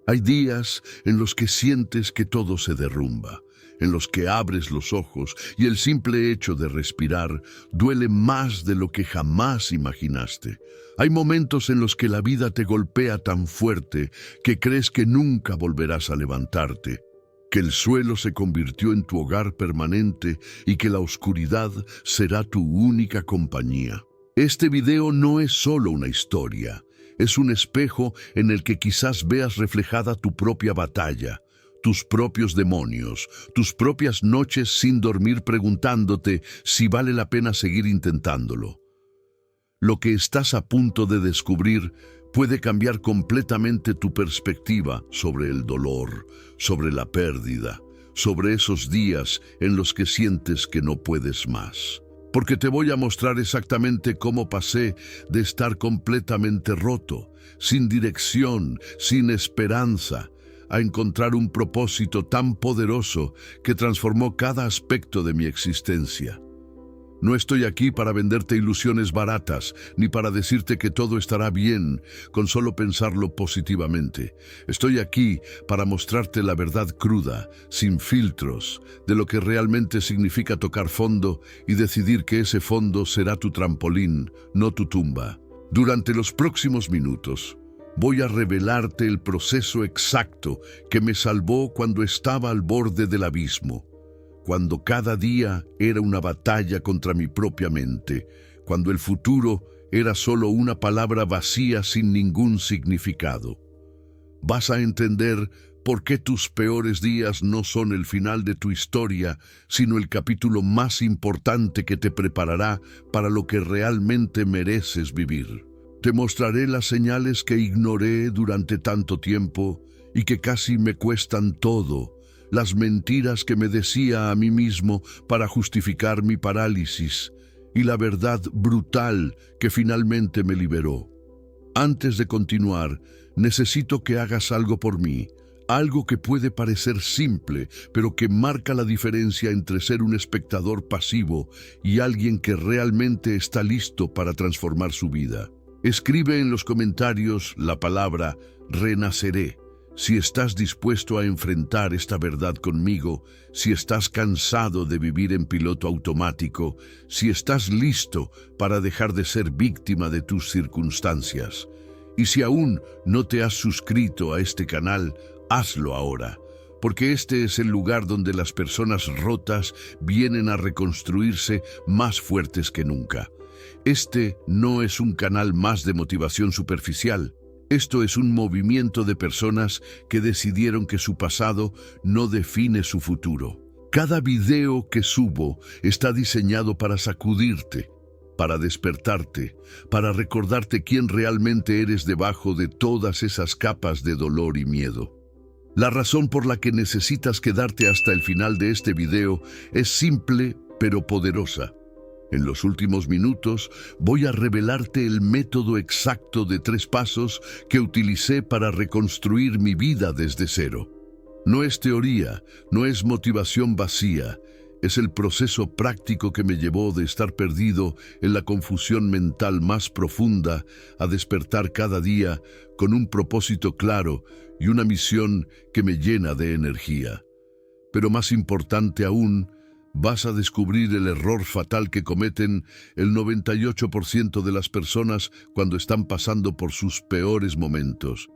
Hay días en los que sientes que todo se derrumba, en los que abres los ojos y el simple hecho de respirar duele más de lo que jamás imaginaste. Hay momentos en los que la vida te golpea tan fuerte que crees que nunca volverás a levantarte, que el suelo se convirtió en tu hogar permanente y que la oscuridad será tu única compañía. Este video no es solo una historia, es un espejo en el que quizás veas reflejada tu propia batalla, tus propios demonios, tus propias noches sin dormir preguntándote si vale la pena seguir intentándolo. Lo que estás a punto de descubrir puede cambiar completamente tu perspectiva sobre el dolor, sobre la pérdida, sobre esos días en los que sientes que no puedes más. Porque te voy a mostrar exactamente cómo pasé de estar completamente roto, sin dirección, sin esperanza, a encontrar un propósito tan poderoso que transformó cada aspecto de mi existencia. No estoy aquí para venderte ilusiones baratas, ni para decirte que todo estará bien con solo pensarlo positivamente. Estoy aquí para mostrarte la verdad cruda, sin filtros, de lo que realmente significa tocar fondo y decidir que ese fondo será tu trampolín, no tu tumba. Durante los próximos minutos, voy a revelarte el proceso exacto que me salvó cuando estaba al borde del abismo, cuando cada día era una batalla contra mi propia mente, cuando el futuro era solo una palabra vacía sin ningún significado. Vas a entender por qué tus peores días no son el final de tu historia, sino el capítulo más importante que te preparará para lo que realmente mereces vivir. Te mostraré las señales que ignoré durante tanto tiempo y que casi me cuestan todo, las mentiras que me decía a mí mismo para justificar mi parálisis y la verdad brutal que finalmente me liberó. Antes de continuar, necesito que hagas algo por mí, algo que puede parecer simple, pero que marca la diferencia entre ser un espectador pasivo y alguien que realmente está listo para transformar su vida. Escribe en los comentarios la palabra renaceré. Si estás dispuesto a enfrentar esta verdad conmigo, si estás cansado de vivir en piloto automático, si estás listo para dejar de ser víctima de tus circunstancias. Y si aún no te has suscrito a este canal, hazlo ahora, porque este es el lugar donde las personas rotas vienen a reconstruirse más fuertes que nunca. Este no es un canal más de motivación superficial. Esto es un movimiento de personas que decidieron que su pasado no define su futuro. Cada video que subo está diseñado para sacudirte, para despertarte, para recordarte quién realmente eres debajo de todas esas capas de dolor y miedo. La razón por la que necesitas quedarte hasta el final de este video es simple pero poderosa. En los últimos minutos voy a revelarte el método exacto de 3 pasos que utilicé para reconstruir mi vida desde cero. No es teoría, no es motivación vacía, es el proceso práctico que me llevó de estar perdido en la confusión mental más profunda a despertar cada día con un propósito claro y una misión que me llena de energía. Pero más importante aún, vas a descubrir el error fatal que cometen el 98% de las personas cuando están pasando por sus peores momentos.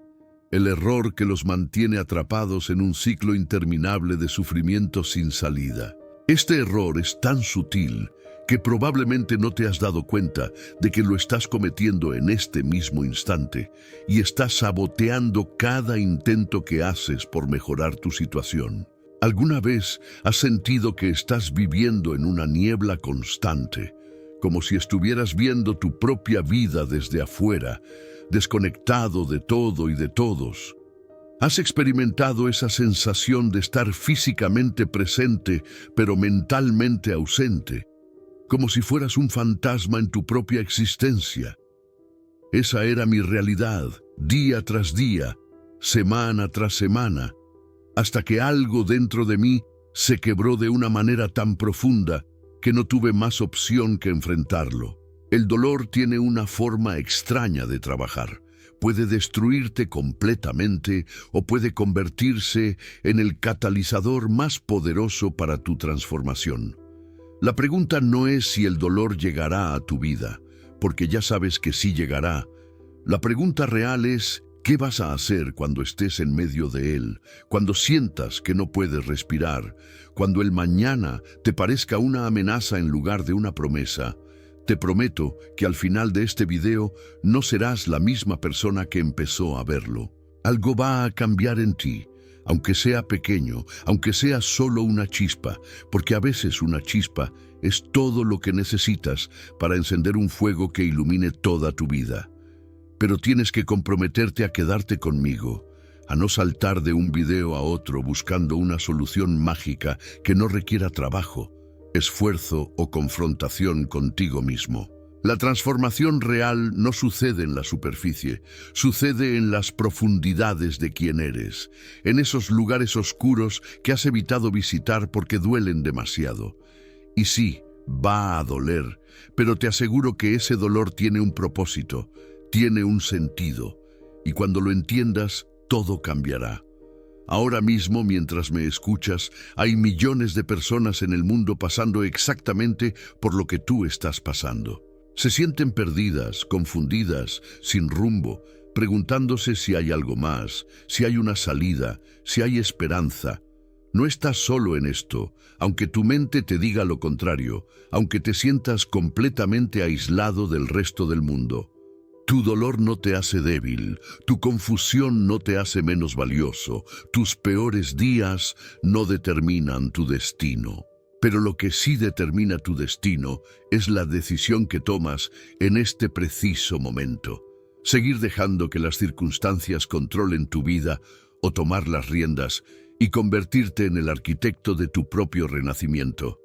El error que los mantiene atrapados en un ciclo interminable de sufrimiento sin salida. Este error es tan sutil que probablemente no te has dado cuenta de que lo estás cometiendo en este mismo instante y estás saboteando cada intento que haces por mejorar tu situación. ¿Alguna vez has sentido que estás viviendo en una niebla constante, como si estuvieras viendo tu propia vida desde afuera, desconectado de todo y de todos? ¿Has experimentado esa sensación de estar físicamente presente, pero mentalmente ausente, como si fueras un fantasma en tu propia existencia? Esa era mi realidad, día tras día, semana tras semana, hasta que algo dentro de mí se quebró de una manera tan profunda que no tuve más opción que enfrentarlo. El dolor tiene una forma extraña de trabajar. puede destruirte completamente o puede convertirse en el catalizador más poderoso para tu transformación. La pregunta no es si el dolor llegará a tu vida, porque ya sabes que sí llegará. La pregunta real es, ¿qué vas a hacer cuando estés en medio de él? Cuando sientas que no puedes respirar, cuando el mañana te parezca una amenaza en lugar de una promesa. Te prometo que al final de este video no serás la misma persona que empezó a verlo. Algo va a cambiar en ti, aunque sea pequeño, aunque sea solo una chispa, porque a veces una chispa es todo lo que necesitas para encender un fuego que ilumine toda tu vida. Pero tienes que comprometerte a quedarte conmigo, a no saltar de un video a otro buscando una solución mágica que no requiera trabajo, esfuerzo o confrontación contigo mismo. La transformación real no sucede en la superficie, sucede en las profundidades de quién eres, en esos lugares oscuros que has evitado visitar porque duelen demasiado. Y sí, va a doler, pero te aseguro que ese dolor tiene un propósito, tiene un sentido, y cuando lo entiendas, todo cambiará. Ahora mismo, mientras me escuchas, hay millones de personas en el mundo pasando exactamente por lo que tú estás pasando. Se sienten perdidas, confundidas, sin rumbo, preguntándose si hay algo más, si hay una salida, si hay esperanza. No estás solo en esto, aunque tu mente te diga lo contrario, aunque te sientas completamente aislado del resto del mundo. Tu dolor no te hace débil, tu confusión no te hace menos valioso, tus peores días no determinan tu destino. Pero lo que sí determina tu destino es la decisión que tomas en este preciso momento. Seguir dejando que las circunstancias controlen tu vida o tomar las riendas y convertirte en el arquitecto de tu propio renacimiento.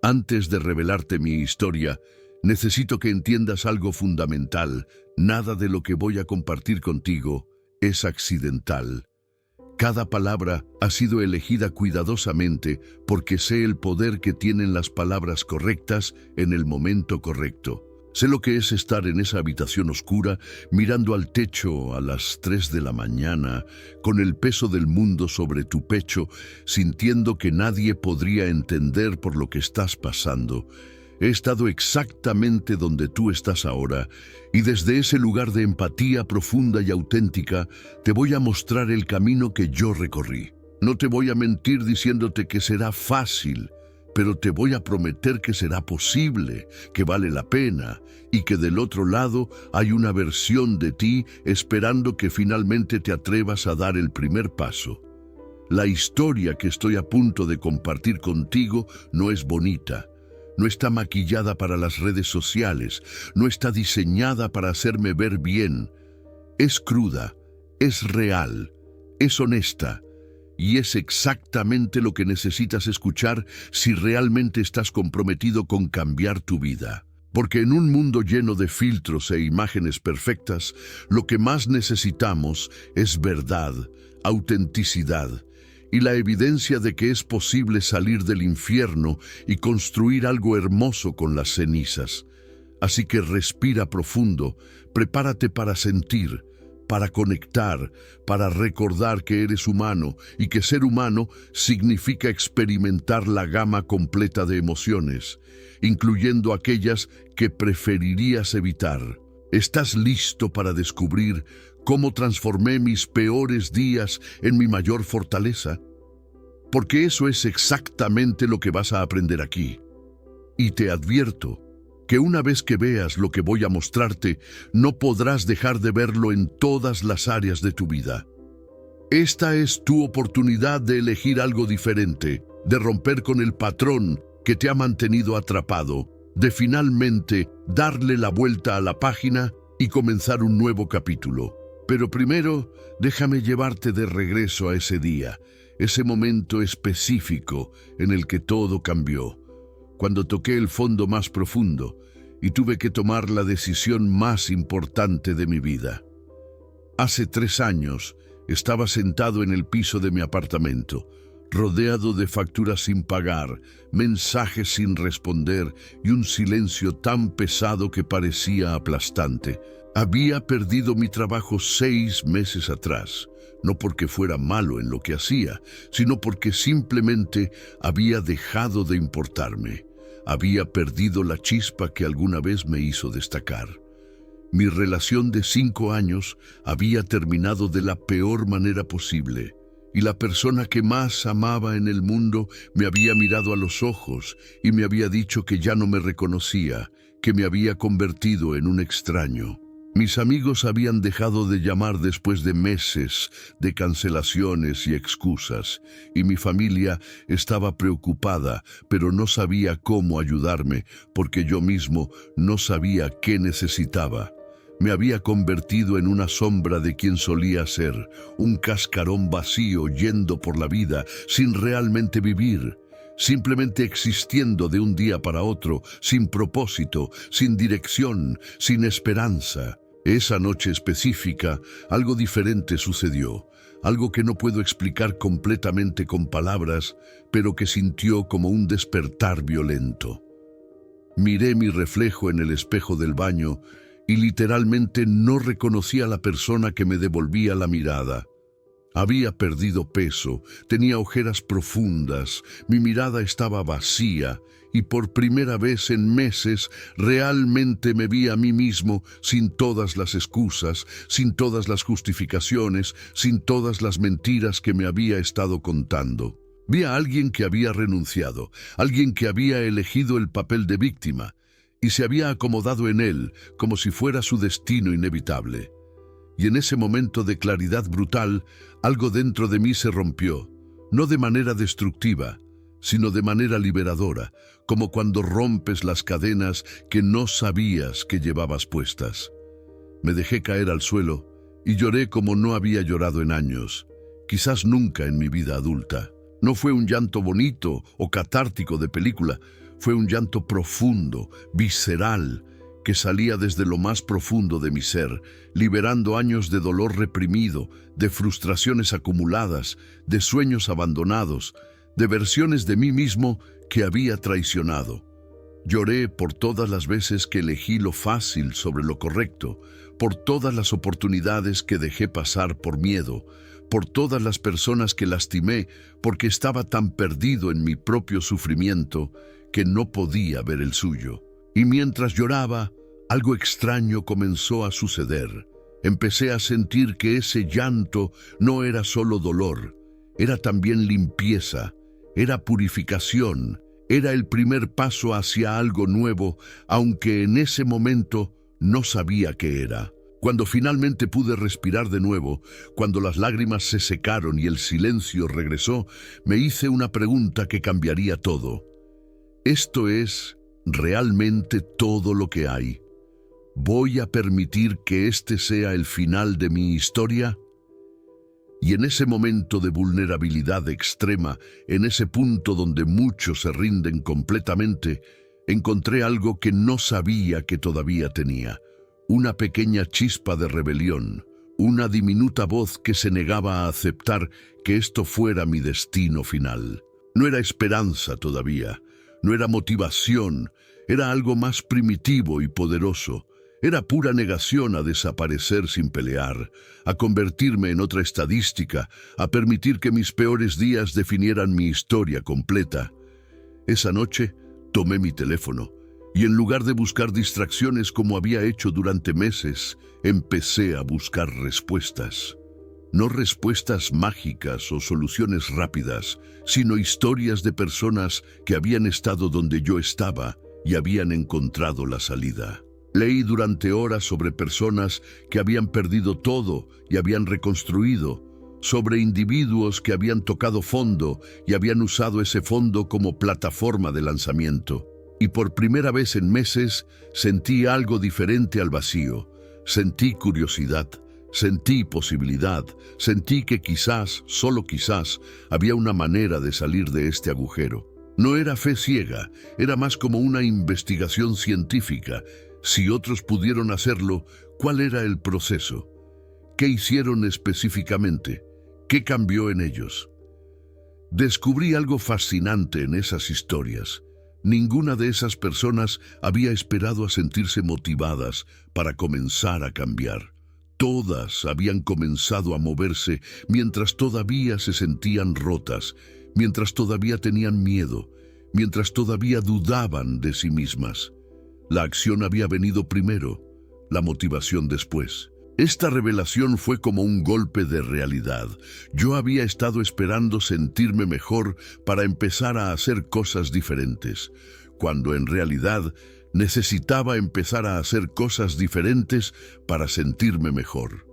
Antes de revelarte mi historia, necesito que entiendas algo fundamental. Nada de lo que voy a compartir contigo es accidental. Cada palabra ha sido elegida cuidadosamente porque sé el poder que tienen las palabras correctas en el momento correcto. Sé lo que es estar en esa habitación oscura, mirando al techo a las 3 de la mañana, con el peso del mundo sobre tu pecho, sintiendo que nadie podría entender por lo que estás pasando. He estado exactamente donde tú estás ahora, y desde ese lugar de empatía profunda y auténtica, te voy a mostrar el camino que yo recorrí. No te voy a mentir diciéndote que será fácil, pero te voy a prometer que será posible, que vale la pena, y que del otro lado hay una versión de ti esperando que finalmente te atrevas a dar el primer paso. La historia que estoy a punto de compartir contigo no es bonita. No está maquillada para las redes sociales, no está diseñada para hacerme ver bien. Es cruda, es real, es honesta, y es exactamente lo que necesitas escuchar si realmente estás comprometido con cambiar tu vida. Porque en un mundo lleno de filtros e imágenes perfectas, lo que más necesitamos es verdad, autenticidad, y la evidencia de que es posible salir del infierno y construir algo hermoso con las cenizas. Así que respira profundo, prepárate para sentir, para conectar, para recordar que eres humano y que ser humano significa experimentar la gama completa de emociones, incluyendo aquellas que preferirías evitar. ¿Estás listo para descubrir cómo transformé mis peores días en mi mayor fortaleza? Porque eso es exactamente lo que vas a aprender aquí. Y te advierto que una vez que veas lo que voy a mostrarte, no podrás dejar de verlo en todas las áreas de tu vida. Esta es tu oportunidad de elegir algo diferente, de romper con el patrón que te ha mantenido atrapado, de finalmente darle la vuelta a la página y comenzar un nuevo capítulo. Pero primero, déjame llevarte de regreso a ese día, ese momento específico en el que todo cambió, cuando toqué el fondo más profundo y tuve que tomar la decisión más importante de mi vida. Hace 3 años estaba sentado en el piso de mi apartamento, rodeado de facturas sin pagar, mensajes sin responder y un silencio tan pesado que parecía aplastante. Había perdido mi trabajo 6 meses atrás, no porque fuera malo en lo que hacía, sino porque simplemente había dejado de importarme. Había perdido la chispa que alguna vez me hizo destacar. Mi relación de 5 años había terminado de la peor manera posible, y la persona que más amaba en el mundo me había mirado a los ojos y me había dicho que ya no me reconocía, que me había convertido en un extraño. Mis amigos habían dejado de llamar después de meses de cancelaciones y excusas, y mi familia estaba preocupada, pero no sabía cómo ayudarme, porque yo mismo no sabía qué necesitaba. Me había convertido en una sombra de quien solía ser, un cascarón vacío yendo por la vida sin realmente vivir, simplemente existiendo de un día para otro, sin propósito, sin dirección, sin esperanza. Esa noche específica, algo diferente sucedió, algo que no puedo explicar completamente con palabras, pero que sintió como un despertar violento. Miré mi reflejo en el espejo del baño y literalmente no reconocí a la persona que me devolvía la mirada. Había perdido peso, tenía ojeras profundas, mi mirada estaba vacía y por primera vez en meses realmente me vi a mí mismo sin todas las excusas, sin todas las justificaciones, sin todas las mentiras que me había estado contando. Vi a alguien que había renunciado, alguien que había elegido el papel de víctima y se había acomodado en él como si fuera su destino inevitable. Y en ese momento de claridad brutal, algo dentro de mí se rompió, no de manera destructiva, sino de manera liberadora, como cuando rompes las cadenas que no sabías que llevabas puestas. Me dejé caer al suelo y lloré como no había llorado en años, quizás nunca en mi vida adulta. No fue un llanto bonito o catártico de película, fue un llanto profundo, visceral, que salía desde lo más profundo de mi ser, liberando años de dolor reprimido, de frustraciones acumuladas, de sueños abandonados, de versiones de mí mismo que había traicionado. Lloré por todas las veces que elegí lo fácil sobre lo correcto, por todas las oportunidades que dejé pasar por miedo, por todas las personas que lastimé porque estaba tan perdido en mi propio sufrimiento que no podía ver el suyo. Y mientras lloraba, algo extraño comenzó a suceder. Empecé a sentir que ese llanto no era solo dolor, era también limpieza, era purificación, era el primer paso hacia algo nuevo, aunque en ese momento no sabía qué era. Cuando finalmente pude respirar de nuevo, cuando las lágrimas se secaron y el silencio regresó, me hice una pregunta que cambiaría todo. ¿Esto es realmente todo lo que hay? ¿Voy a permitir que este sea el final de mi historia? Y en ese momento de vulnerabilidad extrema, en ese punto donde muchos se rinden completamente, encontré algo que no sabía que todavía tenía. Una pequeña chispa de rebelión, una diminuta voz que se negaba a aceptar que esto fuera mi destino final. No era esperanza todavía, no era motivación, era algo más primitivo y poderoso. Era pura negación a desaparecer sin pelear, a convertirme en otra estadística, a permitir que mis peores días definieran mi historia completa. Esa noche tomé mi teléfono y en lugar de buscar distracciones como había hecho durante meses, empecé a buscar respuestas. No respuestas mágicas o soluciones rápidas, sino historias de personas que habían estado donde yo estaba y habían encontrado la salida. Leí durante horas sobre personas que habían perdido todo y habían reconstruido, sobre individuos que habían tocado fondo y habían usado ese fondo como plataforma de lanzamiento. Y por primera vez en meses sentí algo diferente al vacío. Sentí curiosidad, sentí posibilidad, sentí que quizás, solo quizás, había una manera de salir de este agujero. No era fe ciega, era más como una investigación científica. Si otros pudieron hacerlo, ¿cuál era el proceso? ¿Qué hicieron específicamente? ¿Qué cambió en ellos? Descubrí algo fascinante en esas historias. Ninguna de esas personas había esperado a sentirse motivadas para comenzar a cambiar. Todas habían comenzado a moverse mientras todavía se sentían rotas, mientras todavía tenían miedo, mientras todavía dudaban de sí mismas. La acción había venido primero, la motivación después. Esta revelación fue como un golpe de realidad. Yo había estado esperando sentirme mejor para empezar a hacer cosas diferentes, cuando en realidad necesitaba empezar a hacer cosas diferentes para sentirme mejor.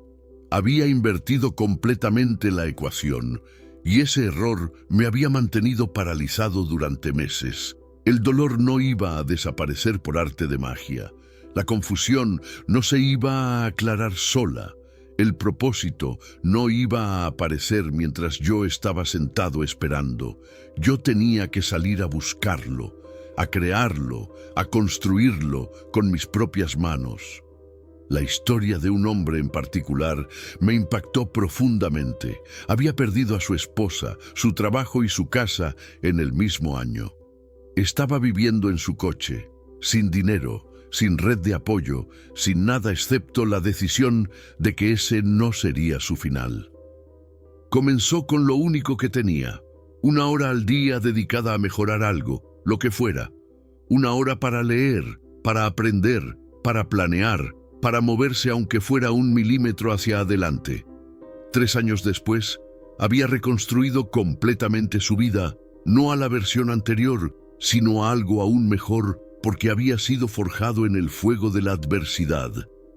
Había invertido completamente la ecuación, y ese error me había mantenido paralizado durante meses. El dolor no iba a desaparecer por arte de magia. La confusión no se iba a aclarar sola. El propósito no iba a aparecer mientras yo estaba sentado esperando. Yo tenía que salir a buscarlo, a crearlo, a construirlo con mis propias manos. La historia de un hombre en particular me impactó profundamente. Había perdido a su esposa, su trabajo y su casa en el mismo año. Estaba viviendo en su coche, sin dinero, sin red de apoyo, sin nada excepto la decisión de que ese no sería su final. Comenzó con lo único que tenía, 1 hora al día dedicada a mejorar algo, lo que fuera. 1 hora para leer, para aprender, para planear, para moverse aunque fuera 1 milímetro hacia adelante. 3 años después, había reconstruido completamente su vida, no a la versión anterior, sino a algo aún mejor, porque había sido forjado en el fuego de la adversidad.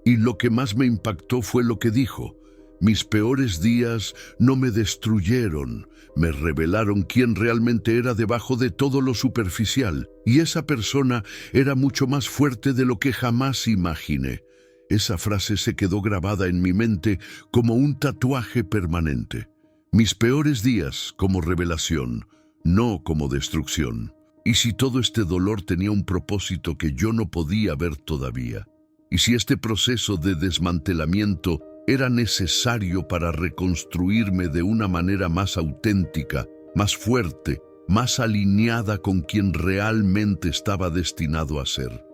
Y lo que más me impactó fue lo que dijo: mis peores días no me destruyeron, me revelaron quién realmente era debajo de todo lo superficial, y esa persona era mucho más fuerte de lo que jamás imaginé. Esa frase se quedó grabada en mi mente como un tatuaje permanente. Mis peores días como revelación, no como destrucción. ¿Y si todo este dolor tenía un propósito que yo no podía ver todavía? ¿Y si este proceso de desmantelamiento era necesario para reconstruirme de una manera más auténtica, más fuerte, más alineada con quien realmente estaba destinado a ser?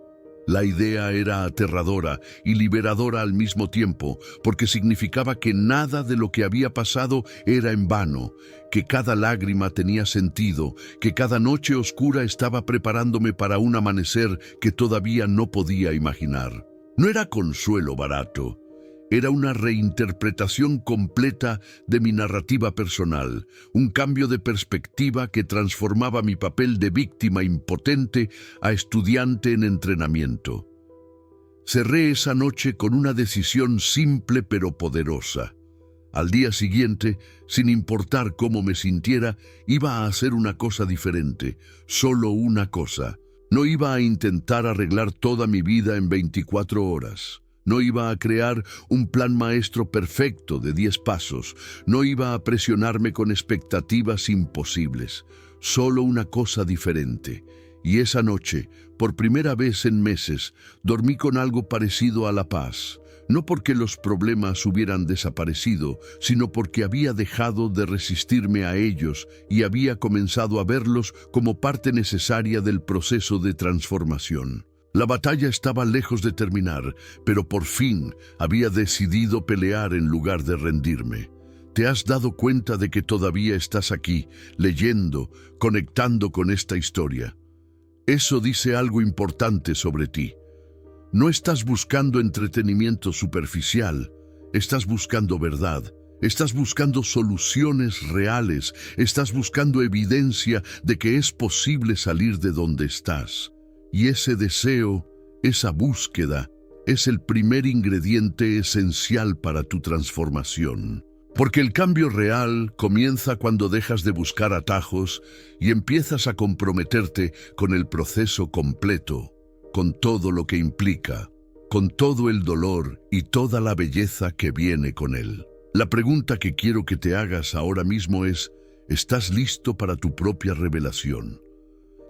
La idea era aterradora y liberadora al mismo tiempo, porque significaba que nada de lo que había pasado era en vano, que cada lágrima tenía sentido, que cada noche oscura estaba preparándome para un amanecer que todavía no podía imaginar. No era consuelo barato. Era una reinterpretación completa de mi narrativa personal, un cambio de perspectiva que transformaba mi papel de víctima impotente a estudiante en entrenamiento. Cerré esa noche con una decisión simple pero poderosa. Al día siguiente, sin importar cómo me sintiera, iba a hacer una cosa diferente, solo una cosa. No iba a intentar arreglar toda mi vida en 24 horas. No iba a crear un plan maestro perfecto de 10 pasos. No iba a presionarme con expectativas imposibles. Solo una cosa diferente. Y esa noche, por primera vez en meses, dormí con algo parecido a la paz. No porque los problemas hubieran desaparecido, sino porque había dejado de resistirme a ellos y había comenzado a verlos como parte necesaria del proceso de transformación. La batalla estaba lejos de terminar, pero por fin había decidido pelear en lugar de rendirme. ¿Te has dado cuenta de que todavía estás aquí, leyendo, conectando con esta historia? Eso dice algo importante sobre ti. No estás buscando entretenimiento superficial, estás buscando verdad, estás buscando soluciones reales, estás buscando evidencia de que es posible salir de donde estás. Y ese deseo, esa búsqueda, es el primer ingrediente esencial para tu transformación. Porque el cambio real comienza cuando dejas de buscar atajos y empiezas a comprometerte con el proceso completo, con todo lo que implica, con todo el dolor y toda la belleza que viene con él. La pregunta que quiero que te hagas ahora mismo es: ¿estás listo para tu propia revelación?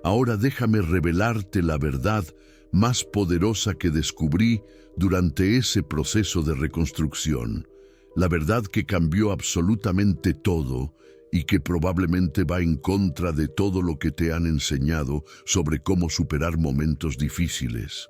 Ahora déjame revelarte la verdad más poderosa que descubrí durante ese proceso de reconstrucción. La verdad que cambió absolutamente todo y que probablemente va en contra de todo lo que te han enseñado sobre cómo superar momentos difíciles.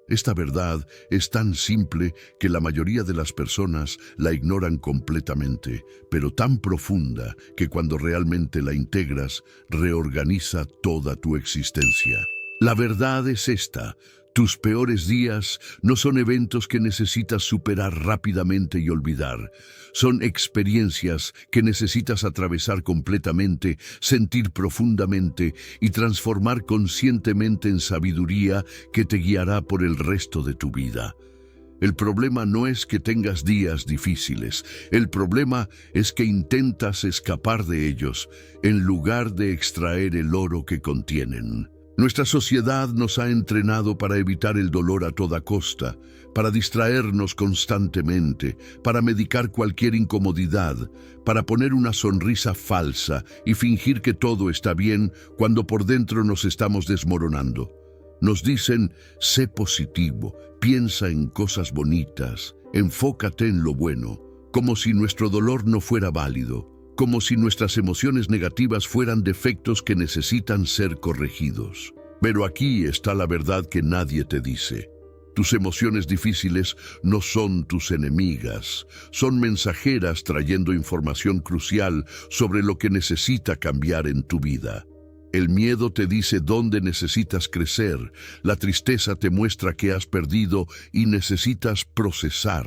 Esta verdad es tan simple que la mayoría de las personas la ignoran completamente, pero tan profunda que cuando realmente la integras, reorganiza toda tu existencia. La verdad es esta: tus peores días no son eventos que necesitas superar rápidamente y olvidar. Son experiencias que necesitas atravesar completamente, sentir profundamente y transformar conscientemente en sabiduría que te guiará por el resto de tu vida. El problema no es que tengas días difíciles, el problema es que intentas escapar de ellos en lugar de extraer el oro que contienen. Nuestra sociedad nos ha entrenado para evitar el dolor a toda costa, para distraernos constantemente, para medicar cualquier incomodidad, para poner una sonrisa falsa y fingir que todo está bien cuando por dentro nos estamos desmoronando. Nos dicen: sé positivo, piensa en cosas bonitas, enfócate en lo bueno, como si nuestro dolor no fuera válido, como si nuestras emociones negativas fueran defectos que necesitan ser corregidos. Pero aquí está la verdad que nadie te dice. Tus emociones difíciles no son tus enemigas, son mensajeras trayendo información crucial sobre lo que necesita cambiar en tu vida. El miedo te dice dónde necesitas crecer, la tristeza te muestra que has perdido y necesitas procesar.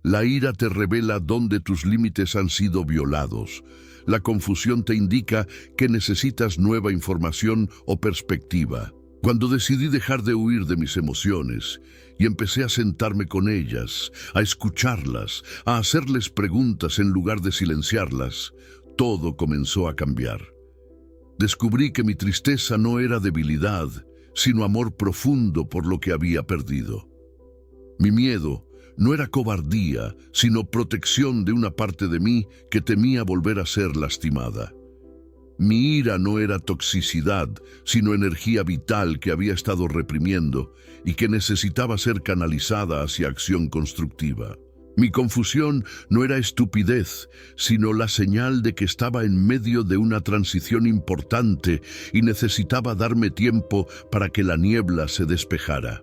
La ira te revela dónde tus límites han sido violados. La confusión te indica que necesitas nueva información o perspectiva. Cuando decidí dejar de huir de mis emociones y empecé a sentarme con ellas, a escucharlas, a hacerles preguntas en lugar de silenciarlas, todo comenzó a cambiar. Descubrí que mi tristeza no era debilidad, sino amor profundo por lo que había perdido. Mi miedo no era cobardía, sino protección de una parte de mí que temía volver a ser lastimada. Mi ira no era toxicidad, sino energía vital que había estado reprimiendo y que necesitaba ser canalizada hacia acción constructiva. Mi confusión no era estupidez, sino la señal de que estaba en medio de una transición importante y necesitaba darme tiempo para que la niebla se despejara.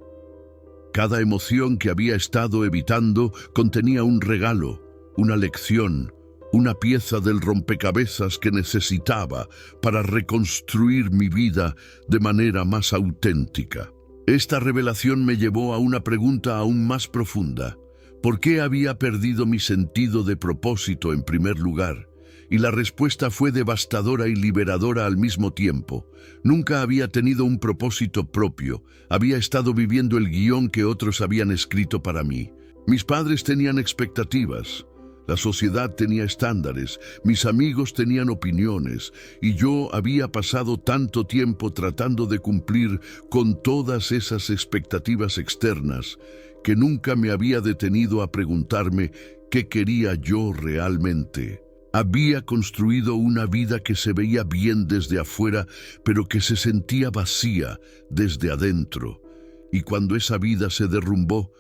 Cada emoción que había estado evitando contenía un regalo, una lección, una pieza del rompecabezas que necesitaba para reconstruir mi vida de manera más auténtica. Esta revelación me llevó a una pregunta aún más profunda. ¿Por qué había perdido mi sentido de propósito en primer lugar? Y la respuesta fue devastadora y liberadora al mismo tiempo. Nunca había tenido un propósito propio. Había estado viviendo el guión que otros habían escrito para mí. Mis padres tenían expectativas. La sociedad tenía estándares, mis amigos tenían opiniones, y yo había pasado tanto tiempo tratando de cumplir con todas esas expectativas externas que nunca me había detenido a preguntarme qué quería yo realmente. Había construido una vida que se veía bien desde afuera, pero que se sentía vacía desde adentro. Y cuando esa vida se derrumbó,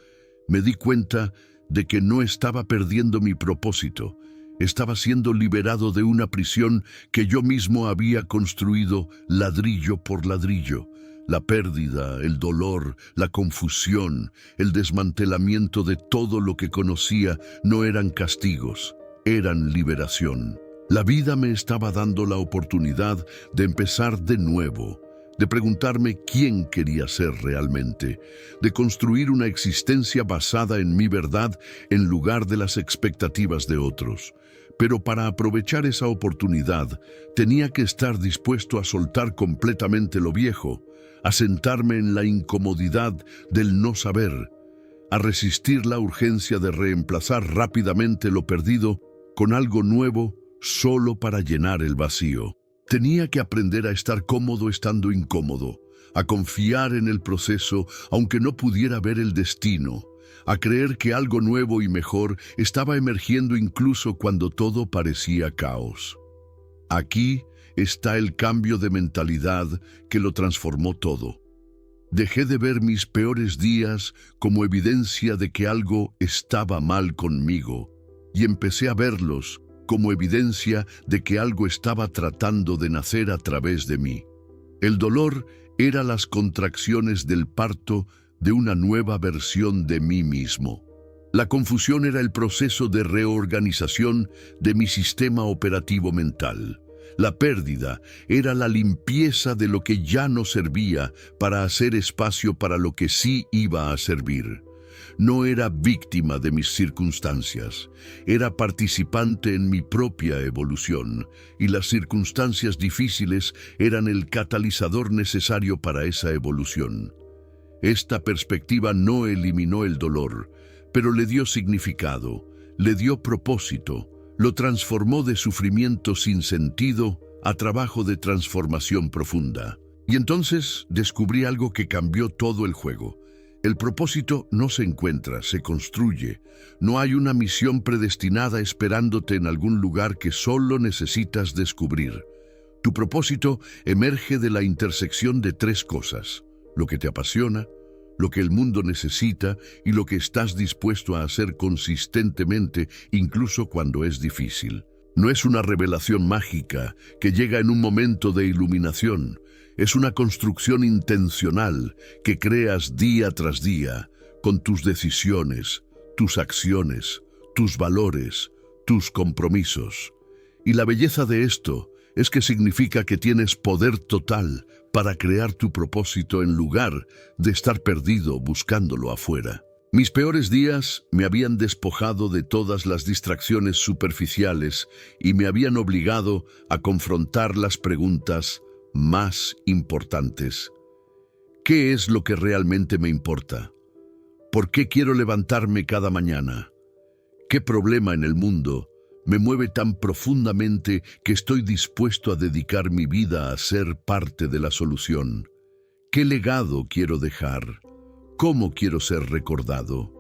me di cuenta de que no estaba perdiendo mi propósito. Estaba siendo liberado de una prisión que yo mismo había construido ladrillo por ladrillo. La pérdida, el dolor, la confusión, el desmantelamiento de todo lo que conocía no eran castigos, eran liberación. La vida me estaba dando la oportunidad de empezar de nuevo, de preguntarme quién quería ser realmente, de construir una existencia basada en mi verdad en lugar de las expectativas de otros. Pero para aprovechar esa oportunidad, tenía que estar dispuesto a soltar completamente lo viejo, a sentarme en la incomodidad del no saber, a resistir la urgencia de reemplazar rápidamente lo perdido con algo nuevo solo para llenar el vacío. Tenía que aprender a estar cómodo estando incómodo, a confiar en el proceso aunque no pudiera ver el destino, a creer que algo nuevo y mejor estaba emergiendo incluso cuando todo parecía caos. Aquí está el cambio de mentalidad que lo transformó todo. Dejé de ver mis peores días como evidencia de que algo estaba mal conmigo y empecé a verlos como evidencia de que algo estaba tratando de nacer a través de mí. El dolor era las contracciones del parto de una nueva versión de mí mismo. La confusión era el proceso de reorganización de mi sistema operativo mental. La pérdida era la limpieza de lo que ya no servía para hacer espacio para lo que sí iba a servir. No era víctima de mis circunstancias, era participante en mi propia evolución, y las circunstancias difíciles eran el catalizador necesario para esa evolución. Esta perspectiva no eliminó el dolor, pero le dio significado, le dio propósito, lo transformó de sufrimiento sin sentido a trabajo de transformación profunda. Y entonces descubrí algo que cambió todo el juego. El propósito no se encuentra, se construye. No hay una misión predestinada esperándote en algún lugar que solo necesitas descubrir. Tu propósito emerge de la intersección de tres cosas: lo que te apasiona, lo que el mundo necesita y lo que estás dispuesto a hacer consistentemente, incluso cuando es difícil. No es una revelación mágica que llega en un momento de iluminación. Es una construcción intencional que creas día tras día con tus decisiones, tus acciones, tus valores, tus compromisos. Y la belleza de esto es que significa que tienes poder total para crear tu propósito en lugar de estar perdido buscándolo afuera. Mis peores días me habían despojado de todas las distracciones superficiales y me habían obligado a confrontar las preguntas más importantes. ¿Qué es lo que realmente me importa? ¿Por qué quiero levantarme cada mañana? ¿Qué problema en el mundo me mueve tan profundamente que estoy dispuesto a dedicar mi vida a ser parte de la solución? ¿Qué legado quiero dejar? ¿Cómo quiero ser recordado?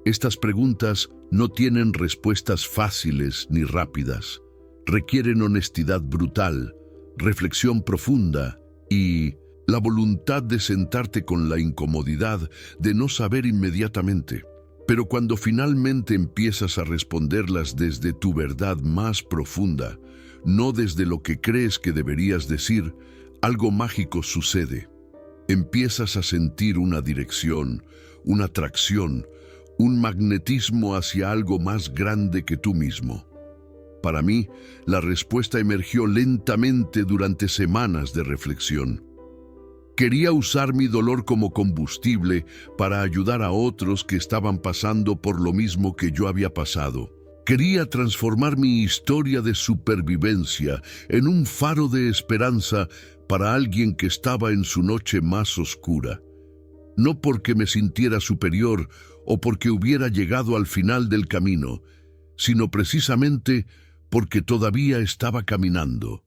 Estas preguntas no tienen respuestas fáciles ni rápidas. Requieren honestidad brutal, reflexión profunda y la voluntad de sentarte con la incomodidad de no saber inmediatamente. Pero cuando finalmente empiezas a responderlas desde tu verdad más profunda, no desde lo que crees que deberías decir, algo mágico sucede. Empiezas a sentir una dirección, una atracción, un magnetismo hacia algo más grande que tú mismo. Para mí, la respuesta emergió lentamente durante semanas de reflexión. Quería usar mi dolor como combustible para ayudar a otros que estaban pasando por lo mismo que yo había pasado. Quería transformar mi historia de supervivencia en un faro de esperanza para alguien que estaba en su noche más oscura. No porque me sintiera superior o porque hubiera llegado al final del camino, sino precisamente porque todavía estaba caminando.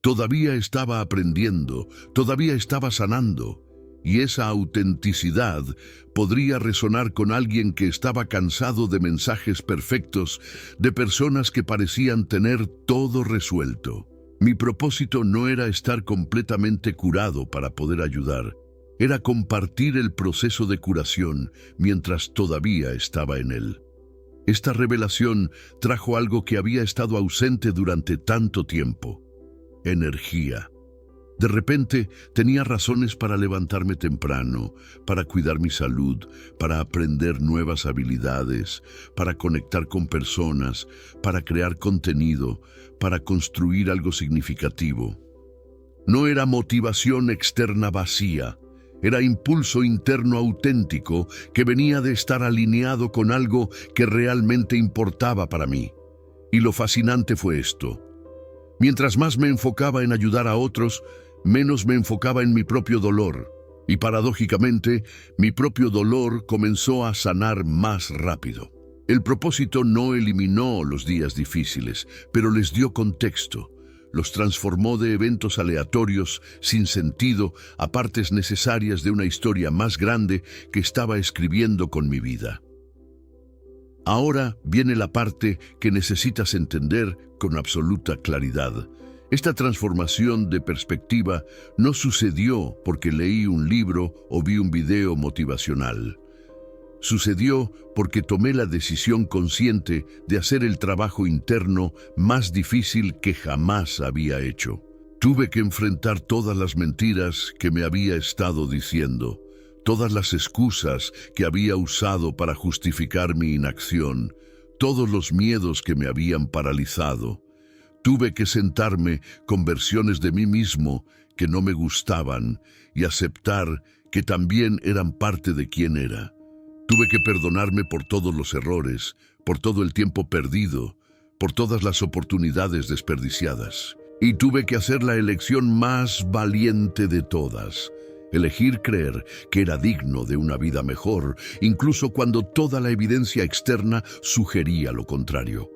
Todavía estaba aprendiendo, todavía estaba sanando, y esa autenticidad podría resonar con alguien que estaba cansado de mensajes perfectos, de personas que parecían tener todo resuelto. Mi propósito no era estar completamente curado para poder ayudar, era compartir el proceso de curación mientras todavía estaba en él. Esta revelación trajo algo que había estado ausente durante tanto tiempo: energía. De repente tenía razones para levantarme temprano, para cuidar mi salud, para aprender nuevas habilidades, para conectar con personas, para crear contenido, para construir algo significativo. No era motivación externa vacía, era impulso interno auténtico que venía de estar alineado con algo que realmente importaba para mí. Y lo fascinante fue esto: mientras más me enfocaba en ayudar a otros, menos me enfocaba en mi propio dolor. Y paradójicamente, mi propio dolor comenzó a sanar más rápido. El propósito no eliminó los días difíciles, pero les dio contexto. Los transformó de eventos aleatorios, sin sentido, a partes necesarias de una historia más grande que estaba escribiendo con mi vida. Ahora viene la parte que necesitas entender con absoluta claridad. Esta transformación de perspectiva no sucedió porque leí un libro o vi un video motivacional. Sucedió porque tomé la decisión consciente de hacer el trabajo interno más difícil que jamás había hecho. Tuve que enfrentar todas las mentiras que me había estado diciendo, todas las excusas que había usado para justificar mi inacción, todos los miedos que me habían paralizado. Tuve que sentarme con versiones de mí mismo que no me gustaban y aceptar que también eran parte de quién era. Tuve que perdonarme por todos los errores, por todo el tiempo perdido, por todas las oportunidades desperdiciadas. Y tuve que hacer la elección más valiente de todas. Elegir creer que era digno de una vida mejor, incluso cuando toda la evidencia externa sugería lo contrario.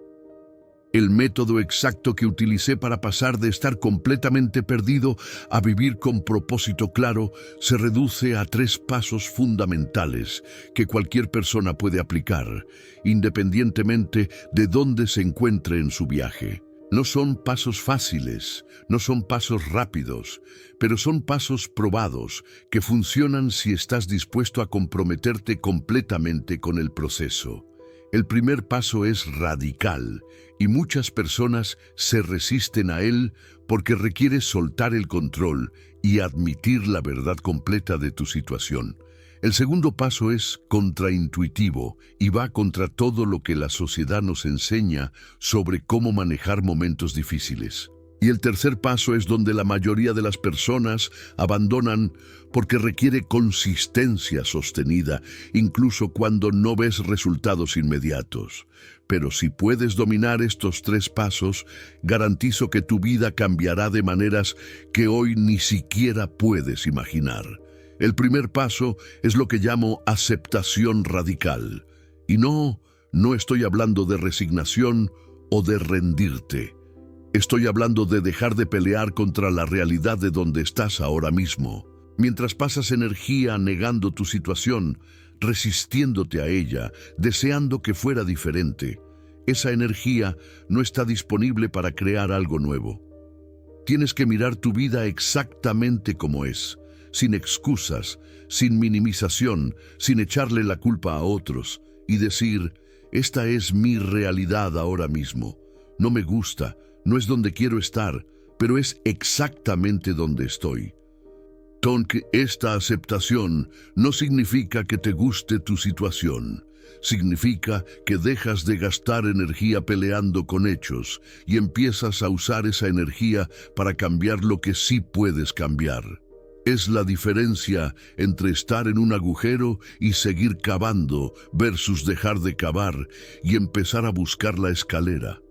El método exacto que utilicé para pasar de estar completamente perdido a vivir con propósito claro se reduce a 3 pasos fundamentales que cualquier persona puede aplicar, independientemente de dónde se encuentre en su viaje. No son pasos fáciles, no son pasos rápidos, pero son pasos probados que funcionan si estás dispuesto a comprometerte completamente con el proceso. El primer paso es radical y muchas personas se resisten a él porque requiere soltar el control y admitir la verdad completa de tu situación. El segundo paso es contraintuitivo y va contra todo lo que la sociedad nos enseña sobre cómo manejar momentos difíciles. Y el tercer paso es donde la mayoría de las personas abandonan porque requiere consistencia sostenida, incluso cuando no ves resultados inmediatos. Pero si puedes dominar estos 3 pasos, garantizo que tu vida cambiará de maneras que hoy ni siquiera puedes imaginar. El primer paso es lo que llamo aceptación radical. Y no estoy hablando de resignación o de rendirte. Estoy hablando de dejar de pelear contra la realidad de donde estás ahora mismo. Mientras pasas energía negando tu situación, resistiéndote a ella, deseando que fuera diferente, esa energía no está disponible para crear algo nuevo. Tienes que mirar tu vida exactamente como es, sin excusas, sin minimización, sin echarle la culpa a otros, y decir, esta es mi realidad ahora mismo. No me gusta, no es donde quiero estar, pero es exactamente donde estoy. Esta aceptación no significa que te guste tu situación. Significa que dejas de gastar energía peleando con hechos y empiezas a usar esa energía para cambiar lo que sí puedes cambiar. Es la diferencia entre estar en un agujero y seguir cavando versus dejar de cavar y empezar a buscar la escalera.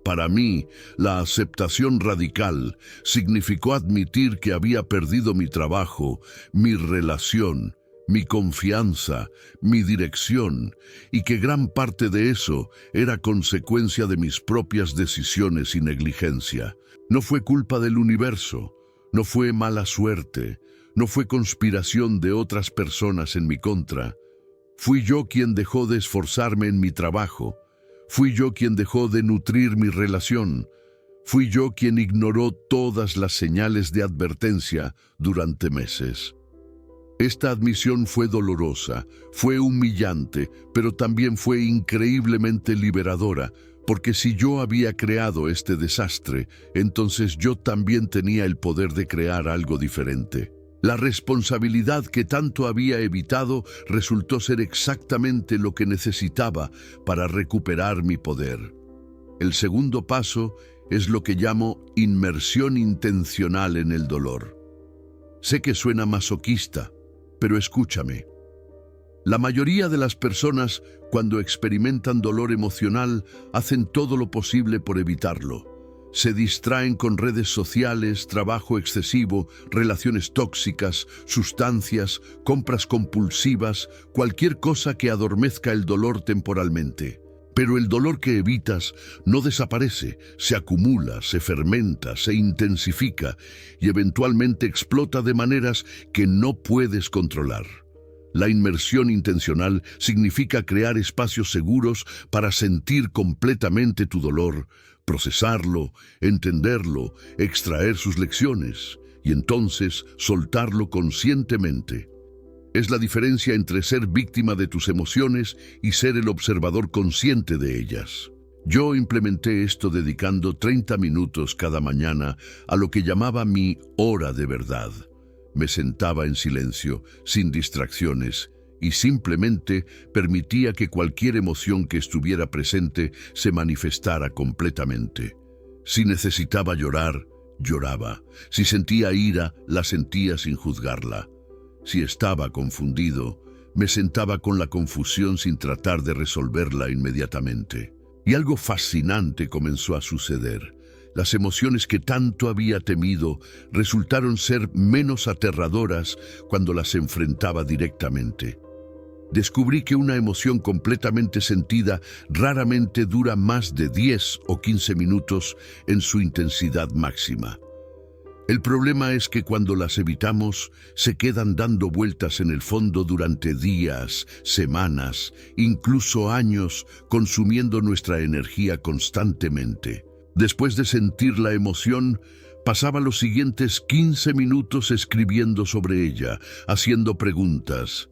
Para mí, la aceptación radical significó admitir que había perdido mi trabajo, mi relación, mi confianza, mi dirección, y que gran parte de eso era consecuencia de mis propias decisiones y negligencia. No fue culpa del universo, no fue mala suerte, no fue conspiración de otras personas en mi contra. Fui yo quien dejó de esforzarme en mi trabajo. Fui yo quien dejó de nutrir mi relación. Fui yo quien ignoró todas las señales de advertencia durante meses. Esta admisión fue dolorosa, fue humillante, pero también fue increíblemente liberadora, porque si yo había creado este desastre, entonces yo también tenía el poder de crear algo diferente. La responsabilidad que tanto había evitado resultó ser exactamente lo que necesitaba para recuperar mi poder. El segundo paso es lo que llamo inmersión intencional en el dolor. Sé que suena masoquista, pero escúchame. La mayoría de las personas, cuando experimentan dolor emocional, hacen todo lo posible por evitarlo. Se distraen con redes sociales, trabajo excesivo, relaciones tóxicas, sustancias, compras compulsivas, cualquier cosa que adormezca el dolor temporalmente. Pero el dolor que evitas no desaparece, se acumula, se fermenta, se intensifica y eventualmente explota de maneras que no puedes controlar. La inmersión intencional significa crear espacios seguros para sentir completamente tu dolor, procesarlo, entenderlo, extraer sus lecciones y entonces soltarlo conscientemente. Es la diferencia entre ser víctima de tus emociones y ser el observador consciente de ellas. Yo implementé esto dedicando 30 minutos cada mañana a lo que llamaba mi hora de verdad. Me sentaba en silencio, sin distracciones, y simplemente permitía que cualquier emoción que estuviera presente se manifestara completamente. Si necesitaba llorar, lloraba. Si sentía ira, la sentía sin juzgarla. Si estaba confundido, me sentaba con la confusión sin tratar de resolverla inmediatamente. Y algo fascinante comenzó a suceder. Las emociones que tanto había temido resultaron ser menos aterradoras cuando las enfrentaba directamente. Descubrí que una emoción completamente sentida raramente dura más de 10 o 15 minutos en su intensidad máxima. El problema es que cuando las evitamos, se quedan dando vueltas en el fondo durante días, semanas, incluso años, consumiendo nuestra energía constantemente. Después de sentir la emoción, pasaba los siguientes 15 minutos escribiendo sobre ella, haciendo preguntas.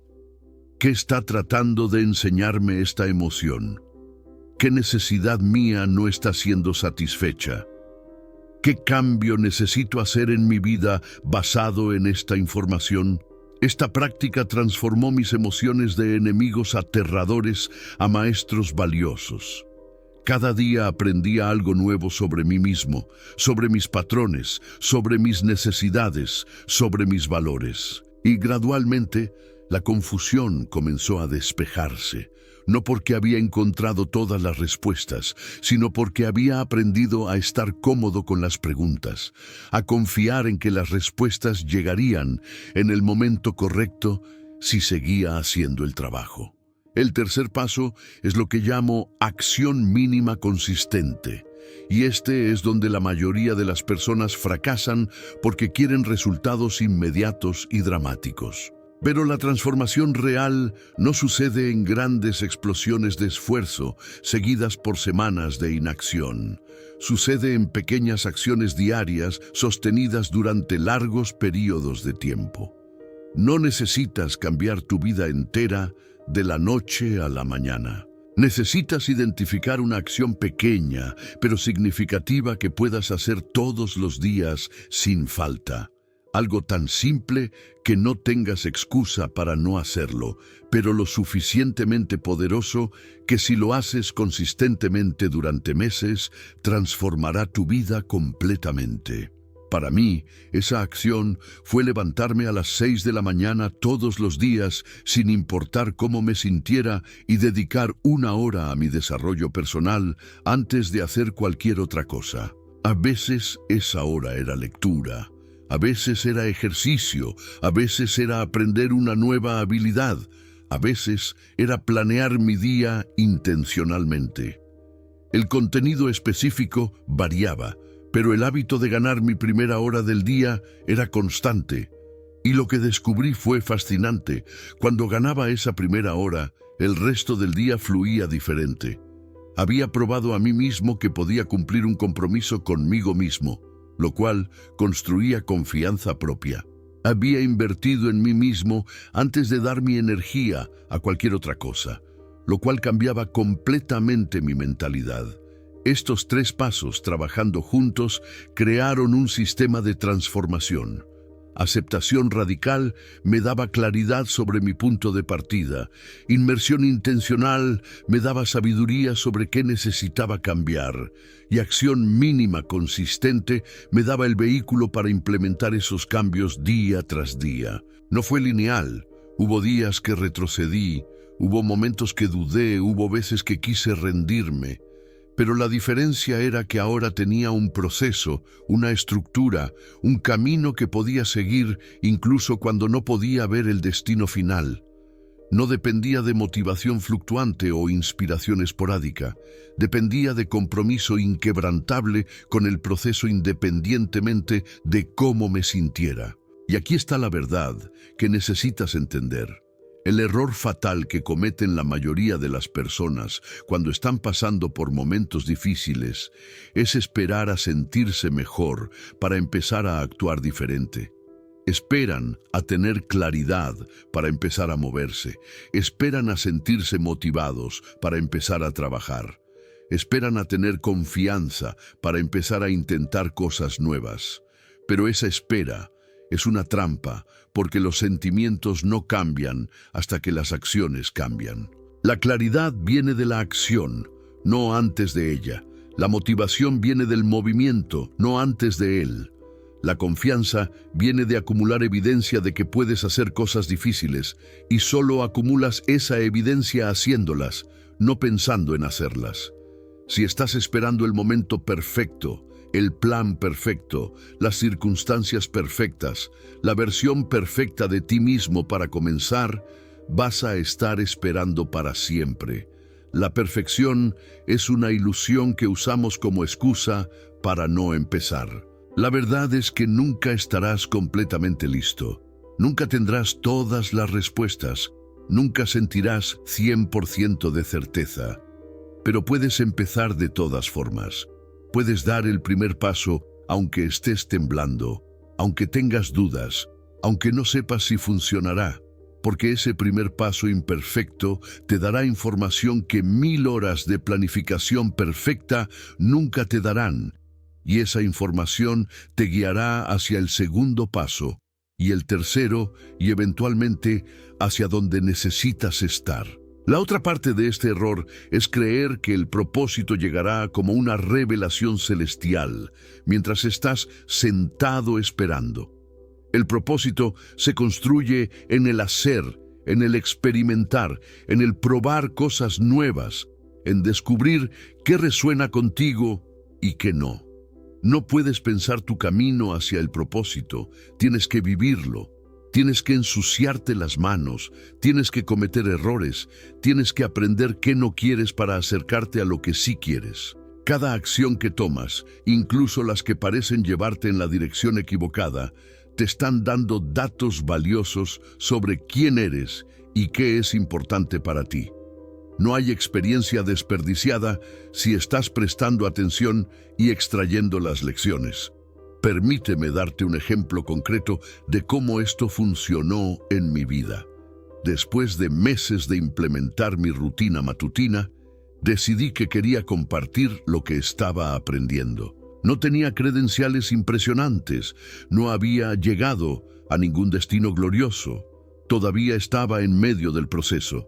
¿Qué está tratando de enseñarme esta emoción? ¿Qué necesidad mía no está siendo satisfecha? ¿Qué cambio necesito hacer en mi vida basado en esta información? Esta práctica transformó mis emociones de enemigos aterradores a maestros valiosos. Cada día aprendía algo nuevo sobre mí mismo, sobre mis patrones, sobre mis necesidades, sobre mis valores. Y gradualmente, la confusión comenzó a despejarse. No porque había encontrado todas las respuestas, sino porque había aprendido a estar cómodo con las preguntas, a confiar en que las respuestas llegarían en el momento correcto si seguía haciendo el trabajo. El tercer paso es lo que llamo acción mínima consistente. Y este es donde la mayoría de las personas fracasan porque quieren resultados inmediatos y dramáticos. Pero la transformación real no sucede en grandes explosiones de esfuerzo seguidas por semanas de inacción. Sucede en pequeñas acciones diarias sostenidas durante largos periodos de tiempo. No necesitas cambiar tu vida entera de la noche a la mañana. Necesitas identificar una acción pequeña, pero significativa que puedas hacer todos los días sin falta. Algo tan simple que no tengas excusa para no hacerlo, pero lo suficientemente poderoso que si lo haces consistentemente durante meses, transformará tu vida completamente. Para mí, esa acción fue levantarme a las 6 de la mañana todos los días, sin importar cómo me sintiera, y dedicar 1 hora a mi desarrollo personal antes de hacer cualquier otra cosa. A veces esa hora era lectura. A veces era ejercicio, a veces era aprender una nueva habilidad, a veces era planear mi día intencionalmente. El contenido específico variaba, pero el hábito de ganar mi primera hora del día era constante. Y lo que descubrí fue fascinante. Cuando ganaba esa primera hora, el resto del día fluía diferente. Había probado a mí mismo que podía cumplir un compromiso conmigo mismo, lo cual construía confianza propia. Había invertido en mí mismo antes de dar mi energía a cualquier otra cosa, lo cual cambiaba completamente mi mentalidad. Estos 3 pasos, trabajando juntos, crearon un sistema de transformación. Aceptación radical me daba claridad sobre mi punto de partida. Inmersión intencional me daba sabiduría sobre qué necesitaba cambiar. Y acción mínima consistente me daba el vehículo para implementar esos cambios día tras día. No fue lineal. Hubo días que retrocedí, hubo momentos que dudé, hubo veces que quise rendirme. Pero la diferencia era que ahora tenía un proceso, una estructura, un camino que podía seguir incluso cuando no podía ver el destino final. No dependía de motivación fluctuante o inspiración esporádica. Dependía de compromiso inquebrantable con el proceso independientemente de cómo me sintiera. Y aquí está la verdad que necesitas entender. El error fatal que cometen la mayoría de las personas cuando están pasando por momentos difíciles es esperar a sentirse mejor para empezar a actuar diferente. Esperan a tener claridad para empezar a moverse. Esperan a sentirse motivados para empezar a trabajar. Esperan a tener confianza para empezar a intentar cosas nuevas. Pero esa espera es una trampa, porque los sentimientos no cambian hasta que las acciones cambian. La claridad viene de la acción, no antes de ella. La motivación viene del movimiento, no antes de él. La confianza viene de acumular evidencia de que puedes hacer cosas difíciles, y solo acumulas esa evidencia haciéndolas, no pensando en hacerlas. Si estás esperando el momento perfecto, el plan perfecto, las circunstancias perfectas, la versión perfecta de ti mismo para comenzar, vas a estar esperando para siempre. La perfección es una ilusión que usamos como excusa para no empezar. La verdad es que nunca estarás completamente listo. Nunca tendrás todas las respuestas. Nunca sentirás 100% de certeza. Pero puedes empezar de todas formas. Puedes dar el primer paso aunque estés temblando, aunque tengas dudas, aunque no sepas si funcionará, porque ese primer paso imperfecto te dará información que 1000 horas de planificación perfecta nunca te darán. Y esa información te guiará hacia el segundo paso, y el tercero, y eventualmente hacia donde necesitas estar. La otra parte de este error es creer que el propósito llegará como una revelación celestial, mientras estás sentado esperando. El propósito se construye en el hacer, en el experimentar, en el probar cosas nuevas, en descubrir qué resuena contigo y qué no. No puedes pensar tu camino hacia el propósito, tienes que vivirlo. Tienes que ensuciarte las manos, tienes que cometer errores, tienes que aprender qué no quieres para acercarte a lo que sí quieres. Cada acción que tomas, incluso las que parecen llevarte en la dirección equivocada, te están dando datos valiosos sobre quién eres y qué es importante para ti. No hay experiencia desperdiciada si estás prestando atención y extrayendo las lecciones. Permíteme darte un ejemplo concreto de cómo esto funcionó en mi vida. Después de meses de implementar mi rutina matutina, decidí que quería compartir lo que estaba aprendiendo. No tenía credenciales impresionantes, no había llegado a ningún destino glorioso, todavía estaba en medio del proceso.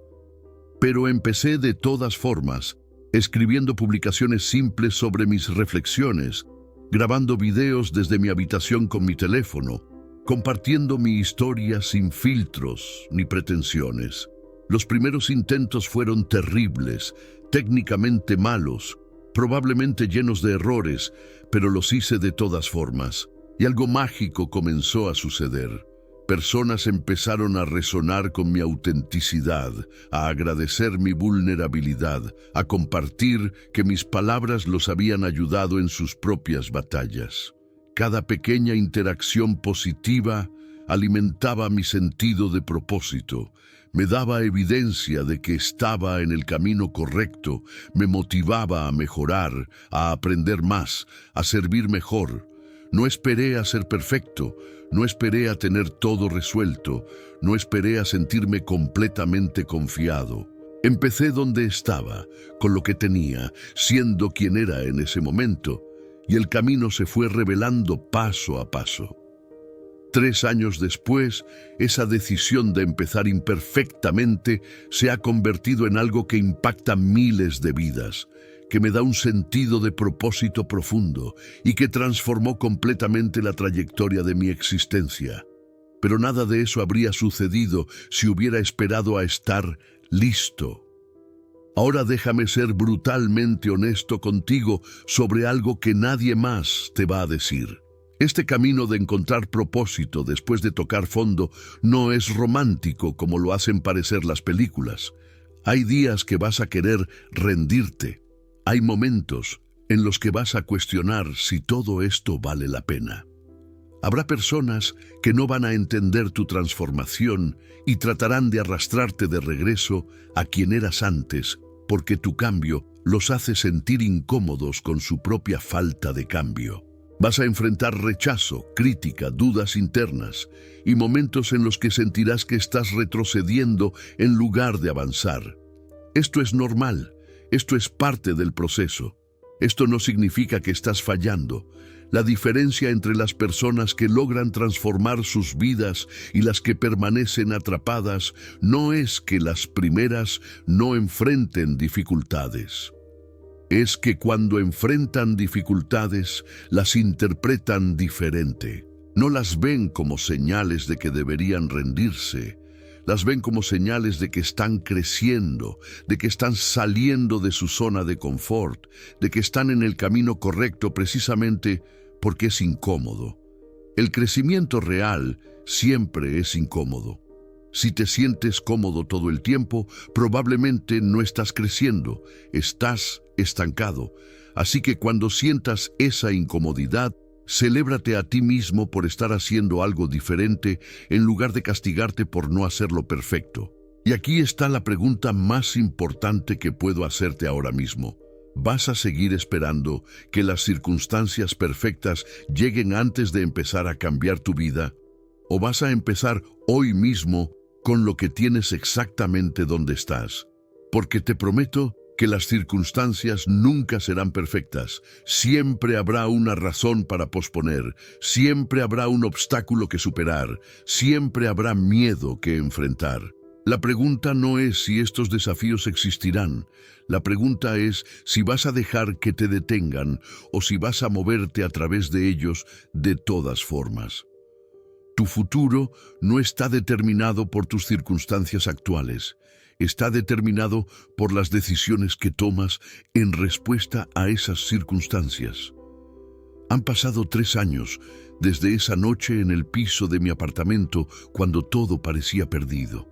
Pero empecé de todas formas, escribiendo publicaciones simples sobre mis reflexiones, grabando videos desde mi habitación con mi teléfono, compartiendo mi historia sin filtros ni pretensiones. Los primeros intentos fueron terribles, técnicamente malos, probablemente llenos de errores, pero los hice de todas formas. Y algo mágico comenzó a suceder. Personas empezaron a resonar con mi autenticidad, a agradecer mi vulnerabilidad, a compartir que mis palabras los habían ayudado en sus propias batallas. Cada pequeña interacción positiva alimentaba mi sentido de propósito, me daba evidencia de que estaba en el camino correcto, me motivaba a mejorar, a aprender más, a servir mejor. No esperé a ser perfecto, no esperé a tener todo resuelto, no esperé a sentirme completamente confiado. Empecé donde estaba, con lo que tenía, siendo quien era en ese momento, y el camino se fue revelando paso a paso. 3 años después, esa decisión de empezar imperfectamente se ha convertido en algo que impacta miles de vidas, que me da un sentido de propósito profundo y que transformó completamente la trayectoria de mi existencia. Pero nada de eso habría sucedido si hubiera esperado a estar listo. Ahora déjame ser brutalmente honesto contigo sobre algo que nadie más te va a decir. Este camino de encontrar propósito después de tocar fondo no es romántico como lo hacen parecer las películas. Hay días que vas a querer rendirte. Hay momentos en los que vas a cuestionar si todo esto vale la pena. Habrá personas que no van a entender tu transformación y tratarán de arrastrarte de regreso a quien eras antes, porque tu cambio los hace sentir incómodos con su propia falta de cambio. Vas a enfrentar rechazo, crítica, dudas internas y momentos en los que sentirás que estás retrocediendo en lugar de avanzar. Esto es normal, esto es parte del proceso. Esto no significa que estás fallando. La diferencia entre las personas que logran transformar sus vidas y las que permanecen atrapadas no es que las primeras no enfrenten dificultades. Es que cuando enfrentan dificultades, las interpretan diferente. No las ven como señales de que deberían rendirse. Las ven como señales de que están creciendo, de que están saliendo de su zona de confort, de que están en el camino correcto precisamente porque es incómodo. El crecimiento real siempre es incómodo. Si te sientes cómodo todo el tiempo, probablemente no estás creciendo, estás estancado. Así que cuando sientas esa incomodidad, celébrate a ti mismo por estar haciendo algo diferente en lugar de castigarte por no hacerlo perfecto. Y aquí está la pregunta más importante que puedo hacerte ahora mismo. ¿Vas a seguir esperando que las circunstancias perfectas lleguen antes de empezar a cambiar tu vida? ¿O vas a empezar hoy mismo con lo que tienes exactamente donde estás? Porque te prometo que las circunstancias nunca serán perfectas. Siempre habrá una razón para posponer, siempre habrá un obstáculo que superar, siempre habrá miedo que enfrentar. La pregunta no es si estos desafíos existirán. La pregunta es si vas a dejar que te detengan o si vas a moverte a través de ellos de todas formas. Tu futuro no está determinado por tus circunstancias actuales. Está determinado por las decisiones que tomas en respuesta a esas circunstancias. Han pasado 3 años desde esa noche en el piso de mi apartamento cuando todo parecía perdido.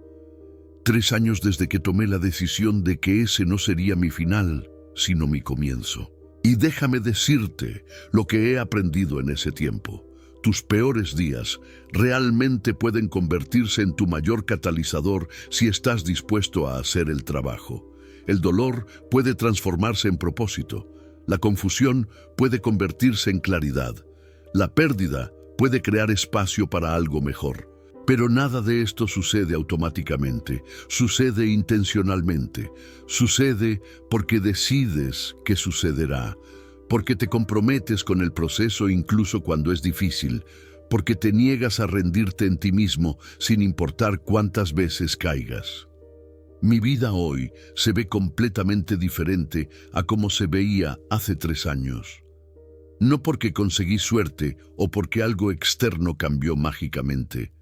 3 años desde que tomé la decisión de que ese no sería mi final, sino mi comienzo. Y déjame decirte lo que he aprendido en ese tiempo. Tus peores días realmente pueden convertirse en tu mayor catalizador si estás dispuesto a hacer el trabajo. El dolor puede transformarse en propósito. La confusión puede convertirse en claridad. La pérdida puede crear espacio para algo mejor. Pero nada de esto sucede automáticamente, sucede intencionalmente, sucede porque decides que sucederá, porque te comprometes con el proceso incluso cuando es difícil, porque te niegas a rendirte en ti mismo sin importar cuántas veces caigas. Mi vida hoy se ve completamente diferente a como se veía hace 3 años. No porque conseguí suerte o porque algo externo cambió mágicamente.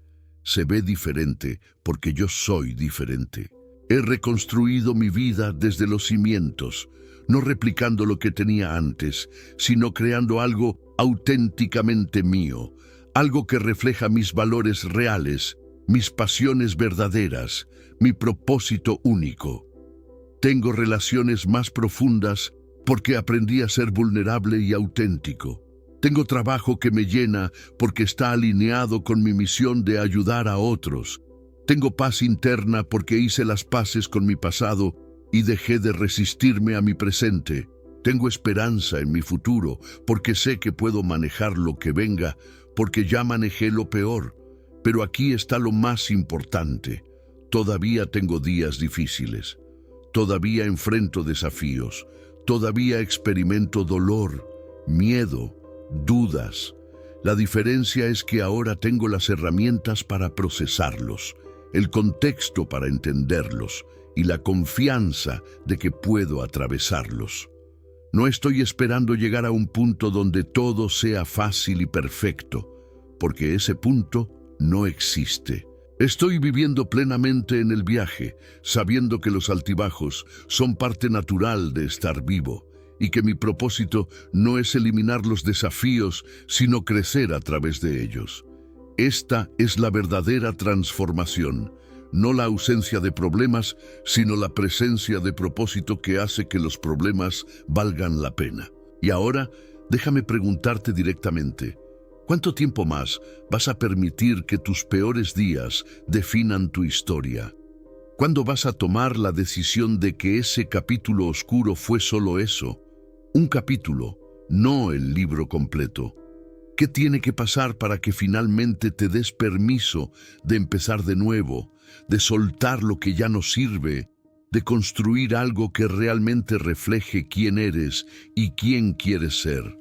Se ve diferente porque yo soy diferente. He reconstruido mi vida desde los cimientos, no replicando lo que tenía antes, sino creando algo auténticamente mío, algo que refleja mis valores reales, mis pasiones verdaderas, mi propósito único. Tengo relaciones más profundas porque aprendí a ser vulnerable y auténtico. Tengo trabajo que me llena porque está alineado con mi misión de ayudar a otros. Tengo paz interna porque hice las paces con mi pasado y dejé de resistirme a mi presente. Tengo esperanza en mi futuro porque sé que puedo manejar lo que venga, porque ya manejé lo peor. Pero aquí está lo más importante. Todavía tengo días difíciles. Todavía enfrento desafíos. Todavía experimento dolor, miedo, dudas. La diferencia es que ahora tengo las herramientas para procesarlos, el contexto para entenderlos y la confianza de que puedo atravesarlos. No estoy esperando llegar a un punto donde todo sea fácil y perfecto, porque ese punto no existe. Estoy viviendo plenamente en el viaje, sabiendo que los altibajos son parte natural de estar vivo y que mi propósito no es eliminar los desafíos, sino crecer a través de ellos. Esta es la verdadera transformación, no la ausencia de problemas, sino la presencia de propósito que hace que los problemas valgan la pena. Y ahora, déjame preguntarte directamente, ¿cuánto tiempo más vas a permitir que tus peores días definan tu historia? ¿Cuándo vas a tomar la decisión de que ese capítulo oscuro fue solo eso? Un capítulo, no el libro completo. ¿Qué tiene que pasar para que finalmente te des permiso de empezar de nuevo, de soltar lo que ya no sirve, de construir algo que realmente refleje quién eres y quién quieres ser?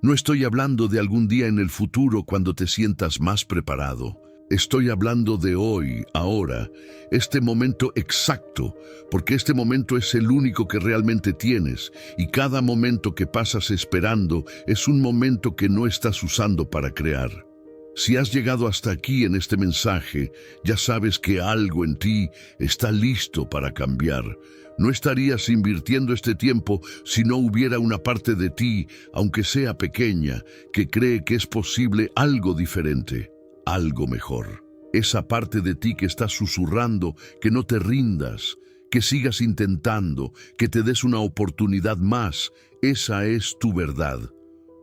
No estoy hablando de algún día en el futuro cuando te sientas más preparado. Estoy hablando de hoy, ahora, este momento exacto, porque este momento es el único que realmente tienes, y cada momento que pasas esperando es un momento que no estás usando para crear. Si has llegado hasta aquí en este mensaje, ya sabes que algo en ti está listo para cambiar. No estarías invirtiendo este tiempo si no hubiera una parte de ti, aunque sea pequeña, que cree que es posible algo diferente, algo mejor. Esa parte de ti que está susurrando que no te rindas, que sigas intentando, que te des una oportunidad más. Esa es tu verdad.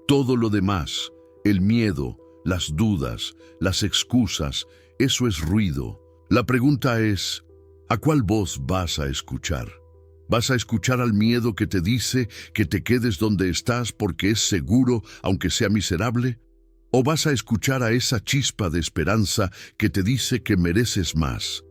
Todo lo demás, el miedo, las dudas, las excusas, eso es ruido. La pregunta es, ¿a cuál voz vas a escuchar? ¿Vas a escuchar al miedo que te dice que te quedes donde estás porque es seguro, aunque sea miserable? ¿O vas a escuchar a esa chispa de esperanza que te dice que mereces más,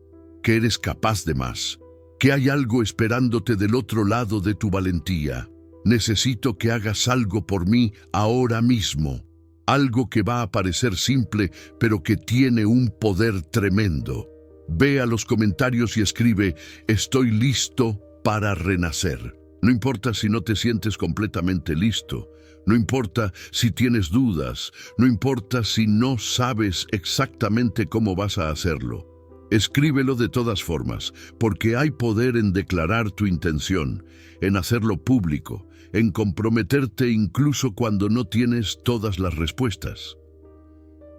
que eres capaz de más, que hay algo esperándote del otro lado de tu valentía? Necesito que hagas algo por mí ahora mismo. Algo que va a parecer simple, pero que tiene un poder tremendo. Ve a los comentarios y escribe: estoy listo para renacer. No importa si no te sientes completamente listo. No importa si tienes dudas. No importa si no sabes exactamente cómo vas a hacerlo. Escríbelo de todas formas, porque hay poder en declarar tu intención, en hacerlo público, en comprometerte incluso cuando no tienes todas las respuestas.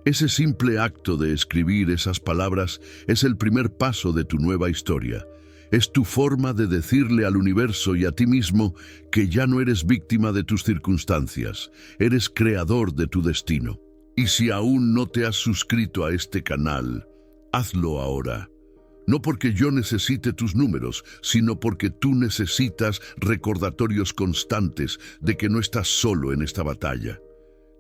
Ese simple acto de escribir esas palabras es el primer paso de tu nueva historia. Es tu forma de decirle al universo y a ti mismo que ya no eres víctima de tus circunstancias, eres creador de tu destino. Y si aún no te has suscrito a este canal, hazlo ahora. No porque yo necesite tus números, sino porque tú necesitas recordatorios constantes de que no estás solo en esta batalla.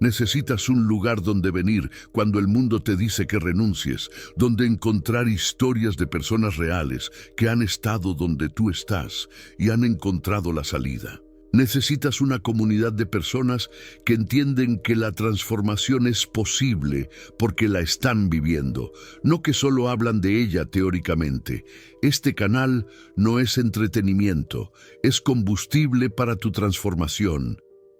Necesitas un lugar donde venir cuando el mundo te dice que renuncies, donde encontrar historias de personas reales que han estado donde tú estás y han encontrado la salida. Necesitas una comunidad de personas que entienden que la transformación es posible porque la están viviendo, no que solo hablan de ella teóricamente. Este canal no es entretenimiento, es combustible para tu transformación.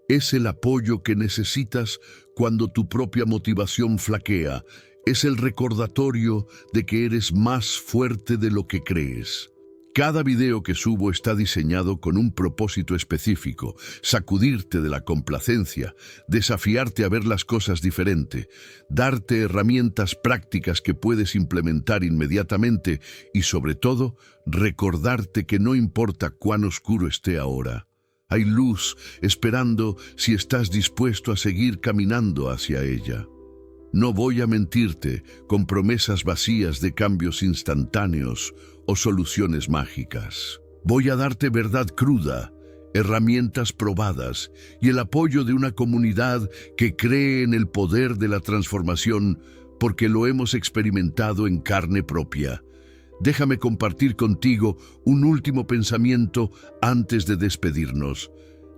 Es el apoyo que necesitas cuando tu propia motivación flaquea. Es el recordatorio de que eres más fuerte de lo que crees. Cada video que subo está diseñado con un propósito específico: sacudirte de la complacencia, desafiarte a ver las cosas diferente, darte herramientas prácticas que puedes implementar inmediatamente y, sobre todo, recordarte que no importa cuán oscuro esté ahora, hay luz esperando si estás dispuesto a seguir caminando hacia ella. No voy a mentirte con promesas vacías de cambios instantáneos o soluciones mágicas. Voy a darte verdad cruda, herramientas probadas y el apoyo de una comunidad que cree en el poder de la transformación porque lo hemos experimentado en carne propia. Déjame compartir contigo un último pensamiento antes de despedirnos.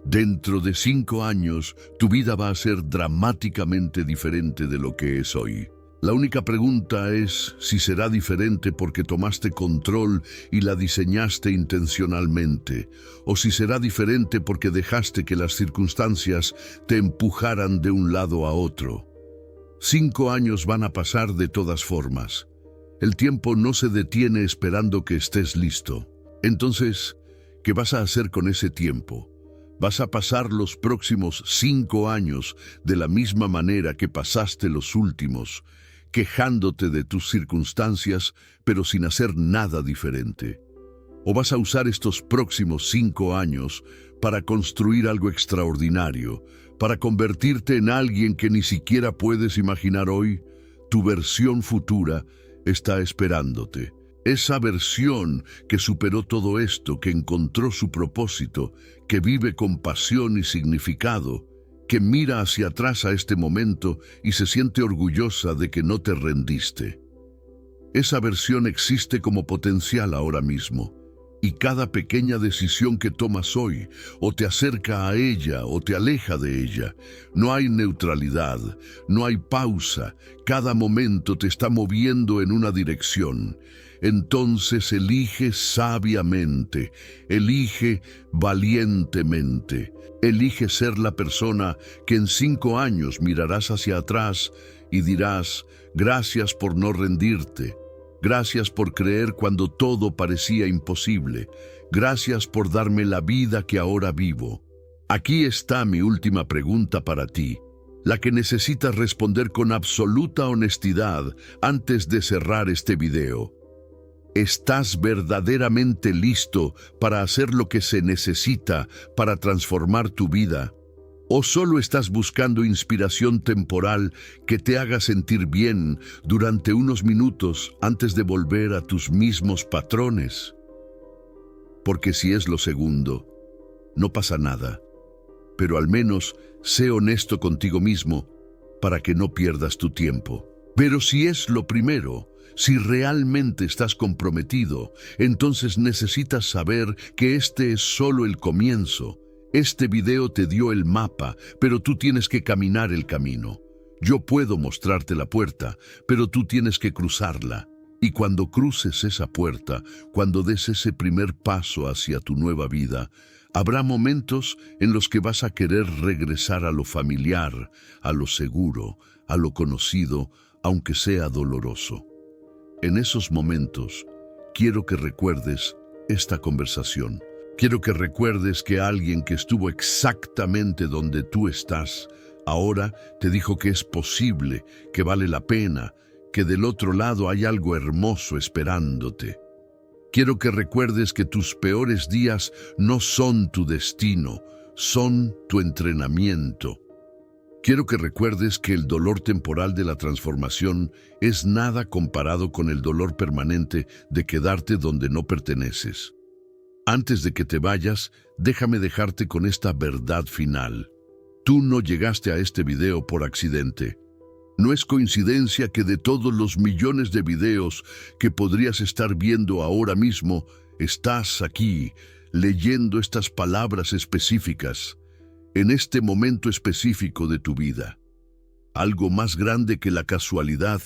Dentro de 5 años, tu vida va a ser dramáticamente diferente de lo que es hoy. La única pregunta es si será diferente porque tomaste control y la diseñaste intencionalmente, o si será diferente porque dejaste que las circunstancias te empujaran de un lado a otro. 5 años van a pasar de todas formas. El tiempo no se detiene esperando que estés listo. Entonces, ¿qué vas a hacer con ese tiempo? ¿Vas a pasar los próximos 5 años de la misma manera que pasaste los últimos, quejándote de tus circunstancias, pero sin hacer nada diferente? ¿O vas a usar estos próximos 5 años para construir algo extraordinario, para convertirte en alguien que ni siquiera puedes imaginar hoy? Tu versión futura está esperándote. Esa versión que superó todo esto, que encontró su propósito, que vive con pasión y significado. que mira hacia atrás a este momento y se siente orgullosa de que no te rendiste. Esa versión existe como potencial ahora mismo, y cada pequeña decisión que tomas hoy o te acerca a ella o te aleja de ella. No hay neutralidad, no hay pausa, cada momento te está moviendo en una dirección. Entonces elige sabiamente, elige valientemente, elige ser la persona que en 5 años mirarás hacia atrás y dirás: gracias por no rendirte. Gracias por creer cuando todo parecía imposible. Gracias por darme la vida que ahora vivo. Aquí está mi última pregunta para ti, la que necesitas responder con absoluta honestidad antes de cerrar este video. ¿Estás verdaderamente listo para hacer lo que se necesita para transformar tu vida? ¿O solo estás buscando inspiración temporal que te haga sentir bien durante unos minutos antes de volver a tus mismos patrones? Porque si es lo segundo, no pasa nada, pero al menos sé honesto contigo mismo para que no pierdas tu tiempo. Pero si es lo primero, si realmente estás comprometido, entonces necesitas saber que este es solo el comienzo. Este video te dio el mapa, pero tú tienes que caminar el camino. Yo puedo mostrarte la puerta, pero tú tienes que cruzarla. Y cuando cruces esa puerta, cuando des ese primer paso hacia tu nueva vida, habrá momentos en los que vas a querer regresar a lo familiar, a lo seguro, a lo conocido, aunque sea doloroso. En esos momentos, quiero que recuerdes esta conversación. Quiero que recuerdes que alguien que estuvo exactamente donde tú estás, ahora te dijo que es posible, que vale la pena, que del otro lado hay algo hermoso esperándote. Quiero que recuerdes que tus peores días no son tu destino, son tu entrenamiento. Quiero que recuerdes que el dolor temporal de la transformación es nada comparado con el dolor permanente de quedarte donde no perteneces. Antes de que te vayas, déjame dejarte con esta verdad final. Tú no llegaste a este video por accidente. No es coincidencia que de todos los millones de videos que podrías estar viendo ahora mismo, estás aquí, leyendo estas palabras específicas, en este momento específico de tu vida. Algo más grande que la casualidad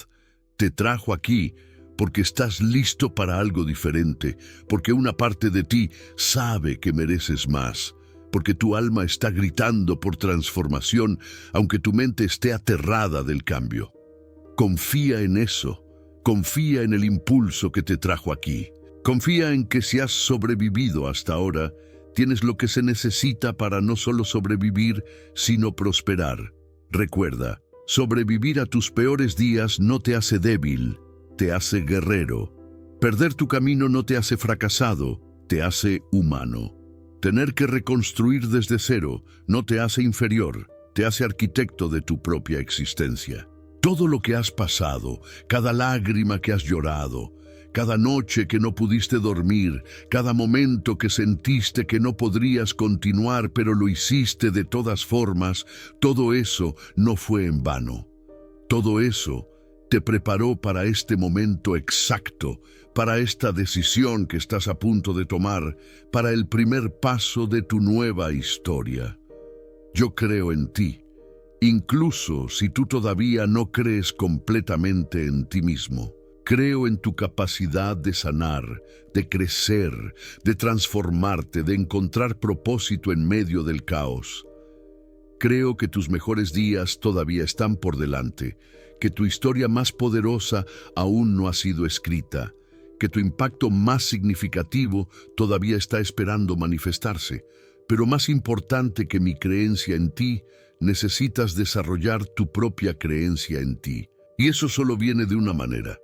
te trajo aquí, porque estás listo para algo diferente, porque una parte de ti sabe que mereces más, porque tu alma está gritando por transformación, aunque tu mente esté aterrada del cambio. Confía en eso, confía en el impulso que te trajo aquí. Confía en que si has sobrevivido hasta ahora, tienes lo que se necesita para no solo sobrevivir, sino prosperar. Recuerda, sobrevivir a tus peores días no te hace débil, te hace guerrero. Perder tu camino no te hace fracasado, te hace humano. Tener que reconstruir desde cero no te hace inferior, te hace arquitecto de tu propia existencia. Todo lo que has pasado, cada lágrima que has llorado, cada noche que no pudiste dormir, cada momento que sentiste que no podrías continuar pero lo hiciste de todas formas, todo eso no fue en vano. Todo eso te preparó para este momento exacto, para esta decisión que estás a punto de tomar, para el primer paso de tu nueva historia. Yo creo en ti, incluso si tú todavía no crees completamente en ti mismo. Creo en tu capacidad de sanar, de crecer, de transformarte, de encontrar propósito en medio del caos. Creo que tus mejores días todavía están por delante, que tu historia más poderosa aún no ha sido escrita, que tu impacto más significativo todavía está esperando manifestarse. Pero más importante que mi creencia en ti, necesitas desarrollar tu propia creencia en ti. Y eso solo viene de una manera: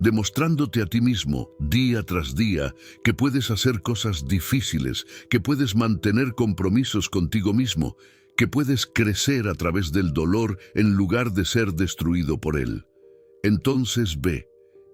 demostrándote a ti mismo, día tras día, que puedes hacer cosas difíciles, que puedes mantener compromisos contigo mismo, que puedes crecer a través del dolor en lugar de ser destruido por él. Entonces ve,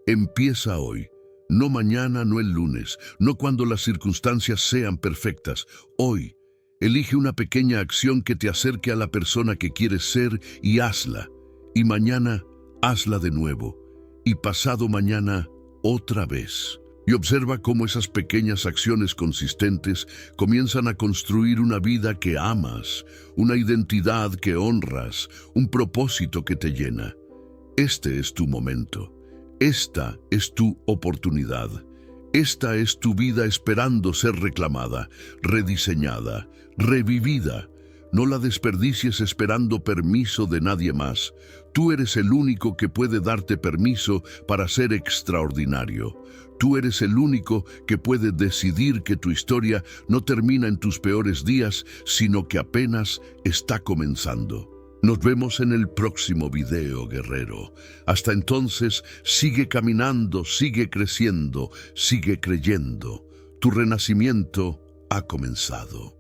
empieza hoy, no mañana, no el lunes, no cuando las circunstancias sean perfectas. Hoy, Elige una pequeña acción que te acerque a la persona que quieres ser y hazla. Y mañana, hazla de nuevo. Y pasado mañana, otra vez. Y observa cómo esas pequeñas acciones consistentes comienzan a construir una vida que amas, una identidad que honras, un propósito que te llena. Este es tu momento. Esta es tu oportunidad. Esta es tu vida esperando ser reclamada, rediseñada, revivida. No la desperdicies esperando permiso de nadie más. Tú eres el único que puede darte permiso para ser extraordinario. Tú eres el único que puede decidir que tu historia no termina en tus peores días, sino que apenas está comenzando. Nos vemos en el próximo video, guerrero. Hasta entonces, sigue caminando, sigue creciendo, sigue creyendo. Tu renacimiento ha comenzado.